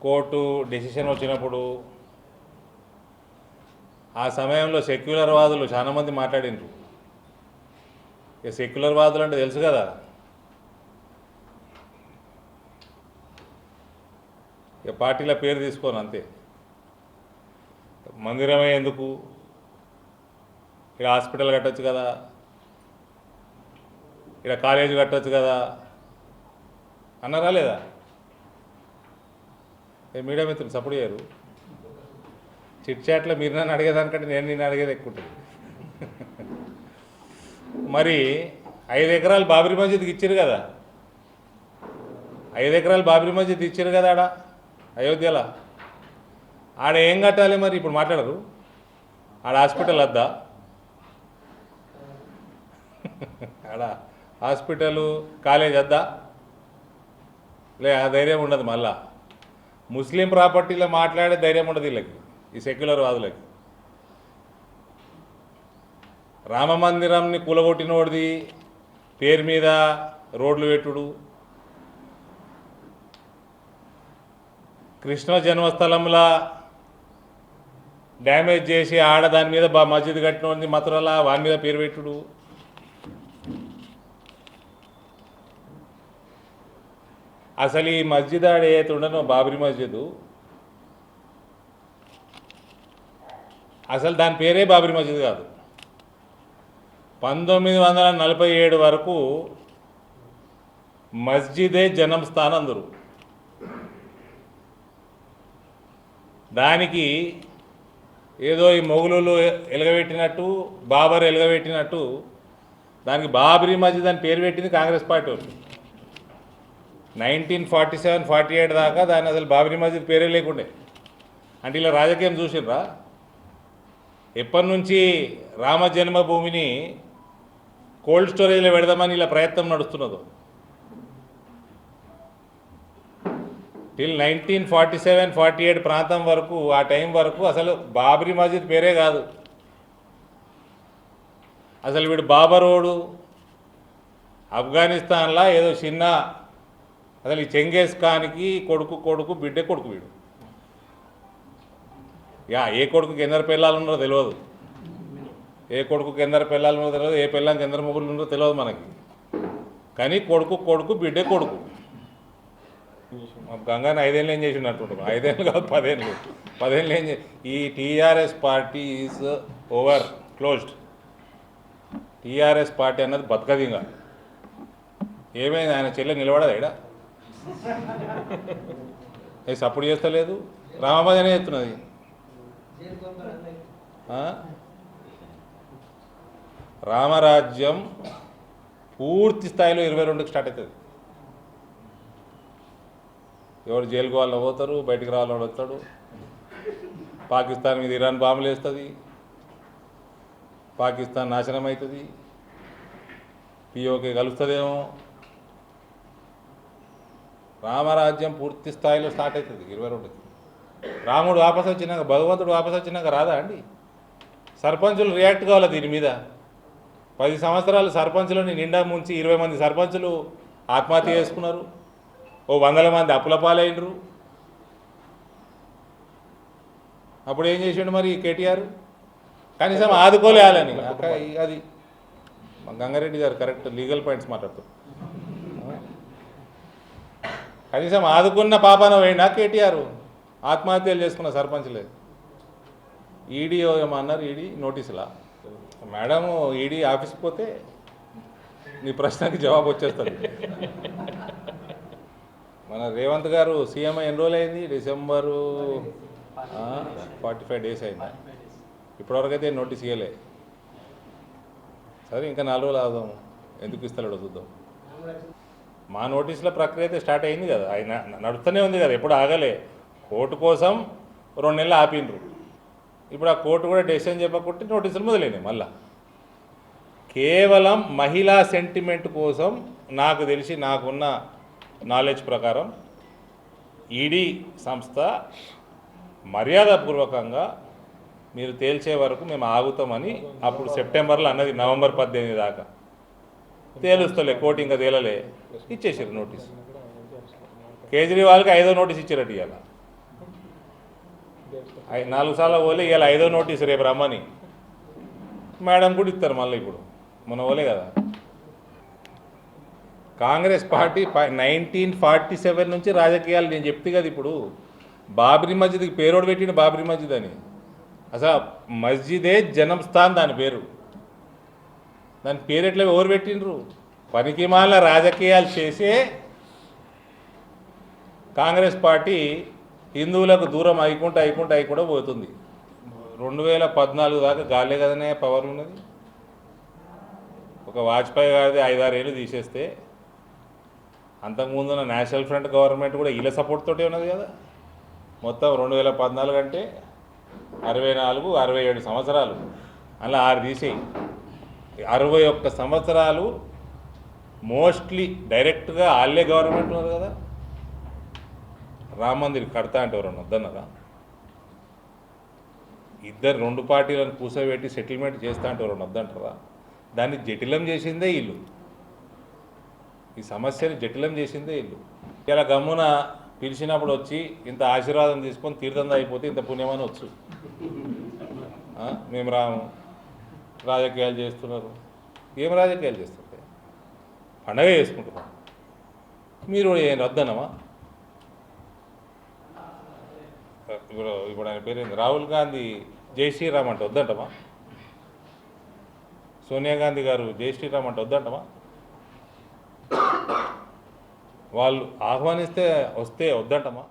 Court decision వచ్చినప్పుడు ఆ సమయంలో సెక్యులర్ వాదులు చాలామంది మాట్లాడినారు. ఇక సెక్యులర్ వాదులు అంటే తెలుసు కదా, ఇక పార్టీల పేరు తీసుకోను అంతే. మందిరమే ఎందుకు, ఇక్కడ హాస్పిటల్ కట్టొచ్చు కదా, ఇక్కడ కాలేజీ కట్టొచ్చు కదా అన్నారా లేదా? మీడియా మిత్రులు సపోర్ట్ చేయరు. చిట్ చాట్లో మీరు నన్ను అడిగేదానికంటే నేను అడిగేది ఎక్కువ ఉంటుంది. మరి 5 ఎకరాలు బాబ్రీ మస్జిద్కి ఇచ్చారు కదా, 5 ఎకరాలు బాబ్రీ మస్జిద్ ఇచ్చారు కదా ఆడ అయోధ్యలో. ఆడ ఏం కట్టాలి మరి? ఇప్పుడు మాట్లాడరు. ఆడ హాస్పిటల్ వద్దా? ఆడ హాస్పిటలు కాలేజ్ వద్దా? లే, ఆ ధైర్యం ఉండదు. మళ్ళా ముస్లిం ప్రాపర్టీలో మాట్లాడే ధైర్యం ఉండదు వీళ్ళకి, ఈ సెక్యులర్ వాదులకి. రామ మందిరంని కూలగొట్టినోడిది పేరు మీద రోడ్లు పెట్టుడు, కృష్ణ జన్మస్థలంలా డ్యామేజ్ చేసి ఆడ దాని మీద మస్జిద్ కట్టినోడిని మథురలా వాని మీద పేరు పెట్టుడు, అసలు ఈ మస్జిద్ ఆడ ఏదైతే ఉండనో బాబ్రీ మస్జిద్, అసలు దాని పేరే బాబ్రీ మస్జిద్ కాదు. 1947 వరకు మస్జిదే జనం స్థానం అందరు. దానికి ఏదో ఈ మొఘలులు ఎలగబెట్టినట్టు, బాబర్ ఎలగబెట్టినట్టు దానికి బాబ్రీ మస్జిద్ అని పేరు పెట్టింది కాంగ్రెస్ పార్టీ వాళ్ళు. 1947-48 దాకా దాన్ని అసలు బాబ్రీ మస్జిద్ పేరే లేకుండే. అంటే ఇలా రాజకీయం చూసిర్రా? ఎప్పటి నుంచి రామ జన్మభూమిని కోల్డ్ స్టోరేజ్లో పెడదామని ఇలా ప్రయత్నం నడుస్తున్నదో. టిల్ 1947-48 ప్రాంతం వరకు, ఆ టైం వరకు అసలు బాబ్రీ మస్జిద్ పేరే కాదు. అసలు వీడు బాబరోడు ఆఫ్ఘనిస్తాన్లో ఏదో చిన్న, అసలు ఈ చెంగేజ్ ఖాన్కి కొడుకు బిడ్డే కొడుకు వీడు. ఏ కొడుకుకి ఎందరు పిల్లలు ఉన్నారో తెలియదు, ఏ కొడుకుకి ఎందరు పిల్లలు ఉన్నారో తెలియదు, ఏ పిల్లలకి ఎందరు మొగుళ్ళు ఉన్నారో తెలియదు మనకి. కానీ కొడుకు బిడ్డే కొడుకు. గంగాని 5 ఏళ్ళు ఏం చేసినట్టుంటాం. 5 ఏళ్ళు కాదు, 10 ఏళ్ళు ఏం ఈ TRS party is over, closed. TRS party అన్నది బతకదు. ఇంకా ఏమైంది? ఆయన చెల్లె నిలబడదా ఇక్కడ? సపోర్ట్ చేస్తలేదు, రామభజనే చేస్తున్నది. రామరాజ్యం పూర్తి స్థాయిలో 22కి స్టార్ట్ అవుతుంది. ఎవరు జైలుకు వాళ్ళు పోతారు, బయటికి రావాలని వస్తాడు. పాకిస్తాన్ మీద ఇరాన్ బాంబులు వేస్తుంది, పాకిస్తాన్ నాశనం అవుతుంది, పిఓకే కలుస్తుందేమో. రామరాజ్యం పూర్తి స్థాయిలో స్టార్ట్ అవుతుంది 22కి. రాముడు వాపసు వచ్చినాక, భగవంతుడు వాపసు వచ్చినాక రాదా అండి? సర్పంచులు రియాక్ట్ కావాలి దీని మీద. 10 సంవత్సరాలు సర్పంచులని నిండా ముంచి 20 మంది సర్పంచులు ఆత్మహత్య చేసుకున్నారు, 100 మంది అప్పుల పాలైనరు. అప్పుడు ఏం చేసిండు మరి కేటీఆర్? కనీసం ఆదుకోలేయాలని. అది గంగారెడ్డి గారు కరెక్ట్ లీగల్ పాయింట్స్ మాట్లాడుతారు. కనీసం ఆదుకున్న పాపాన పోయినా కేటీఆర్ ఆత్మహత్యలు చేసుకున్న సర్పంచ్లే. ఈడీ ఏమన్నారు? ఈడీ నోటీసులా? మేడం, ఈడీ ఆఫీస్కి పోతే నీ ప్రశ్నకి జవాబు వచ్చేస్తుంది. మన రేవంత్ గారు సీఎం ఎన్ని రోజులు అయింది? డిసెంబరు 45 డేస్ అయిందా? ఇప్పటివరకు అయితే నోటీస్ ఇవ్వలే. సరే, ఇంకా 4 రోజులు ఆగుదాము, ఎందుకు ఇస్తాడో చూద్దాం. మా నోటీసుల ప్రక్రియ అయితే స్టార్ట్ అయింది కదా, ఆయన నడుస్తూనే ఉంది కదా, ఎప్పుడు ఆగలే. కోర్టు కోసం 2 నెలలు ఆపిండ్రు. ఇప్పుడు ఆ కోర్టు కూడా డెసిషన్ చెప్పకుంటే నోటీసులు మొదలైనాయి మళ్ళా. కేవలం మహిళా సెంటిమెంట్ కోసం, నాకు తెలిసి నాకున్న నాలెడ్జ్ ప్రకారం ఈడీ సంస్థ మర్యాదపూర్వకంగా మీరు తేల్చే వరకు మేము ఆగుతామని అప్పుడు సెప్టెంబర్లో అన్నది. నవంబర్ 18 దాకా తేలుస్తలే, కోర్టు ఇంకా తేలలే, ఇచ్చేసారు నోటీస్. కేజ్రీవాల్కి 5వ నోటీస్ ఇచ్చారట ఇవాళ. 4 సార్లు పోలే, ఇలా 5వ నోటీసు రేపు రమ్మని మేడం కూడా ఇస్తారు మళ్ళీ. ఇప్పుడు మొన్న పోలే కదా. కాంగ్రెస్ పార్టీ 1947 నుంచి రాజకీయాలు నేను చెప్తే కదా. ఇప్పుడు బాబ్రీ మస్జిద్కి పేరోడు పెట్టిన బాబ్రీ మస్జిద్ అని. అసలు మస్జిదే జనం స్థాన్ దాని పేరు. దాని పేరు ఎట్లా ఎవరు పెట్టినరు? పనికిమాల రాజకీయాలు చేసే కాంగ్రెస్ పార్టీ హిందువులకు దూరం అయికుండా పోతుంది. 2014 దాకా గాలే కదనే పవర్ ఉన్నది. ఒక వాజ్పేయి గారిది 5-6 ఏళ్ళు తీసేస్తే అంతకుముందున్న నేషనల్ ఫ్రంట్ గవర్నమెంట్ కూడా వీళ్ళ సపోర్ట్ తోటే ఉన్నది కదా. మొత్తం 2014 అంటే 67 సంవత్సరాలు. అలా 6 తీసేయి, 61 సంవత్సరాలు మోస్ట్లీ డైరెక్ట్గా వాళ్ళే గవర్నమెంట్ ఉన్నది కదా. రామ మందిర్ కడతా అంటే ఎవరన్నా వద్దన్నారా? ఇద్దరు 2 పార్టీలను కూర్చోబెట్టి సెటిల్మెంట్ చేస్తా అంటే ఎవరన్నా వద్దంటారా? దాన్ని జటిలం చేసిందే వీళ్ళు. ఈ సమస్యని జటిలం చేసిందే వీళ్ళు. ఇలా గమ్మున పిలిచినప్పుడు వచ్చి ఇంత ఆశీర్వాదం తీసుకొని తీర్థం అయిపోతే ఇంత పుణ్యమని వచ్చు. మేము రాము, రాజకీయాలు చేస్తున్నారు. ఏం రాజకీయాలు చేస్తుంటే పండగ చేసుకుంటున్నాం. మీరు ఏం వద్దన్నమా? ఇప్పుడు ఆయన పేరు రాహుల్ గాంధీ జై శ్రీరామ్ అంటే వద్దంటమా? సోనియా గాంధీ గారు జై శ్రీరామ్ అంటే వద్దంటమా? వాళ్ళు ఆహ్వానిస్తే వస్తే వద్దంటమా?